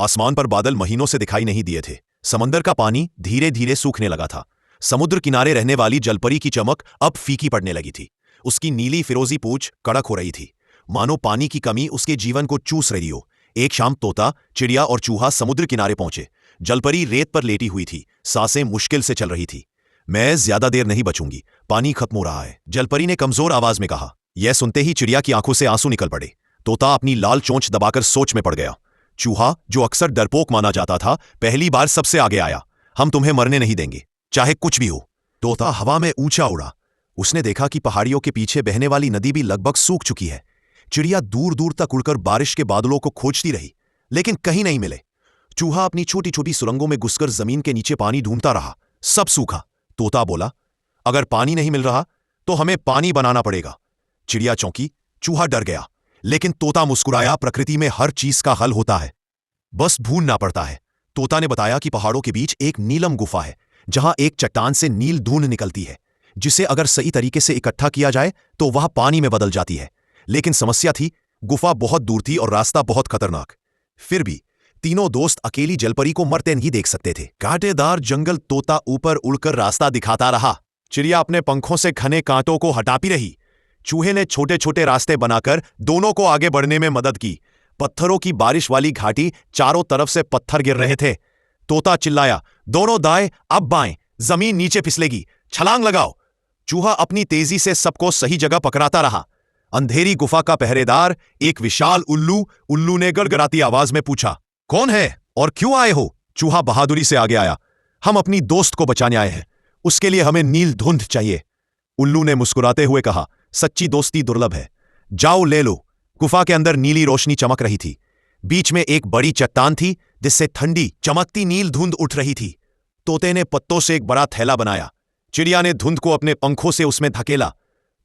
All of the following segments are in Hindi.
आसमान पर बादल महीनों से दिखाई नहीं दिए थे। समंदर का पानी धीरे धीरे सूखने लगा था। समुद्र किनारे रहने वाली जलपरी की चमक अब फीकी पड़ने लगी थी। उसकी नीली फिरोजी पूंछ कड़क हो रही थी, मानो पानी की कमी उसके जीवन को चूस रही हो। एक शाम तोता, चिड़िया और चूहा समुद्र किनारे पहुंचे। जलपरी रेत पर लेटी हुई थी, सांसें मुश्किल से चल रही थी। मैं ज्यादा देर नहीं बचूंगी, पानी खत्म हो रहा है, जलपरी ने कमजोर आवाज में कहा। यह सुनते ही चिड़िया की आंखों से आंसू निकल पड़े। तोता अपनी लाल चोंच दबाकर सोच में पड़ गया। चूहा, जो अक्सर डरपोक माना जाता था, पहली बार सबसे आगे आया। हम तुम्हें मरने नहीं देंगे, चाहे कुछ भी हो। तोता हवा में ऊंचा उड़ा। उसने देखा कि पहाड़ियों के पीछे बहने वाली नदी भी लगभग सूख चुकी है। चिड़िया दूर दूर तक उड़कर बारिश के बादलों को खोजती रही, लेकिन कहीं नहीं मिले। चूहा अपनी छोटी छोटी सुरंगों में घुसकर जमीन के नीचे पानी ढूंढता रहा। सब सूखा। तोता बोला, अगर पानी नहीं मिल रहा तो हमें पानी बनाना पड़ेगा। चिड़िया चौंकी, चूहा डर गया, लेकिन तोता मुस्कुराया। प्रकृति में हर चीज का हल होता है, बस ढूंढना पड़ता है। तोता ने बताया कि पहाड़ों के बीच एक नीलम गुफा है, जहां एक चट्टान से नील धून निकलती है, जिसे अगर सही तरीके से इकट्ठा किया जाए तो वह पानी में बदल जाती है। लेकिन समस्या थी, गुफा बहुत दूर थी और रास्ता बहुत खतरनाक। फिर भी तीनों दोस्त अकेली जलपरी को मरते नहीं देख सकते थे। कांटेदार जंगल। तोता ऊपर उड़कर रास्ता दिखाता रहा, चिड़िया अपने पंखों से घने कांटों को हटाती रही। चूहे ने छोटे छोटे रास्ते बनाकर दोनों को आगे बढ़ने में मदद की। पत्थरों की बारिश वाली घाटी, चारों तरफ से पत्थर गिर रहे थे। तोता चिल्लाया, दोनों दाएं, अब बाएं, जमीन नीचे फिसलेगी, छलांग लगाओ। चूहा अपनी तेजी से सबको सही जगह पकड़ाता रहा। अंधेरी गुफा का पहरेदार, एक विशाल उल्लू ने गड़गड़ाती आवाज में पूछा, कौन है और क्यों आए हो? चूहा बहादुरी से आगे आया। हम अपनी दोस्त को बचाने आए हैं, उसके लिए हमें नील धुंध चाहिए। उल्लू ने मुस्कुराते हुए कहा, सच्ची दोस्ती दुर्लभ है, जाओ ले लो। गुफा के अंदर नीली रोशनी चमक रही थी। बीच में एक बड़ी चट्टान थी, जिससे ठंडी चमकती नील धुंध उठ रही थी। तोते ने पत्तों से एक बड़ा थैला बनाया। चिड़िया ने धुंध को अपने पंखों से उसमें धकेला।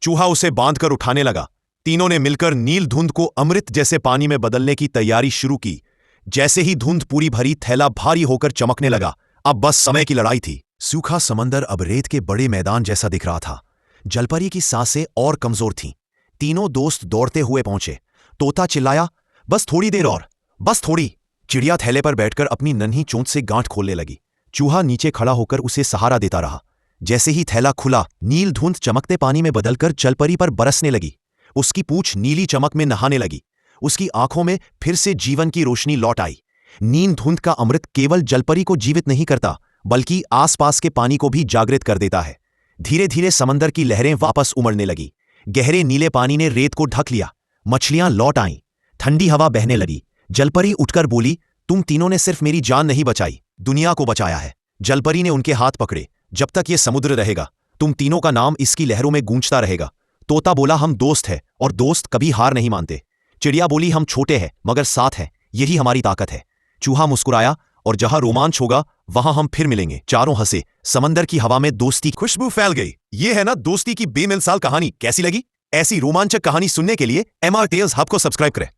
चूहा उसे बांधकर उठाने लगा। तीनों ने मिलकर नील धुंध को अमृत जैसे पानी में बदलने की तैयारी शुरू की। जैसे ही धुंध पूरी भरी, थैला भारी होकर चमकने लगा। अब बस समय की लड़ाई थी। सूखा समंदर अब रेत के बड़े मैदान जैसा दिख रहा था। जलपरी की सांसें और कमजोर थीं। तीनों दोस्त दौड़ते हुए पहुंचे। तोता चिल्लाया, बस थोड़ी देर और, बस थोड़ी। चिड़िया थैले पर बैठकर अपनी नन्ही चोंच से गांठ खोलने लगी। चूहा नीचे खड़ा होकर उसे सहारा देता रहा। जैसे ही थैला खुला, नील धुंध चमकते पानी में बदलकर जलपरी पर बरसने लगी। उसकी पूंछ नीली चमक में नहाने लगी। उसकी आंखों में फिर से जीवन की रोशनी लौट आई। नील धुंध का अमृत केवल जलपरी को जीवित नहीं करता, बल्कि आसपास के पानी को भी जागृत कर देता है। धीरे धीरे समंदर की लहरें वापस उमड़ने लगी। गहरे नीले पानी ने रेत को ढक लिया। मछलियां लौट आईं। ठंडी हवा बहने लगी। जलपरी उठकर बोली, तुम तीनों ने सिर्फ मेरी जान नहीं बचाई, दुनिया को बचाया है। जलपरी ने उनके हाथ पकड़े। जब तक ये समुद्र रहेगा, तुम तीनों का नाम इसकी लहरों में गूंजता रहेगा। तोता बोला, हम दोस्त हैं और दोस्त कभी हार नहीं मानते। चिड़िया बोली, हम छोटे हैं मगर साथ हैं, यही हमारी ताकत है। चूहा मुस्कुराया, और जहां रोमांच होगा वहां हम फिर मिलेंगे। चारों हंसे। समंदर की हवा में दोस्ती की खुशबू फैल गई। ये है ना दोस्ती की बेमिसाल कहानी। कैसी लगी? ऐसी रोमांचक कहानी सुनने के लिए MR Tales हब को सब्सक्राइब करें।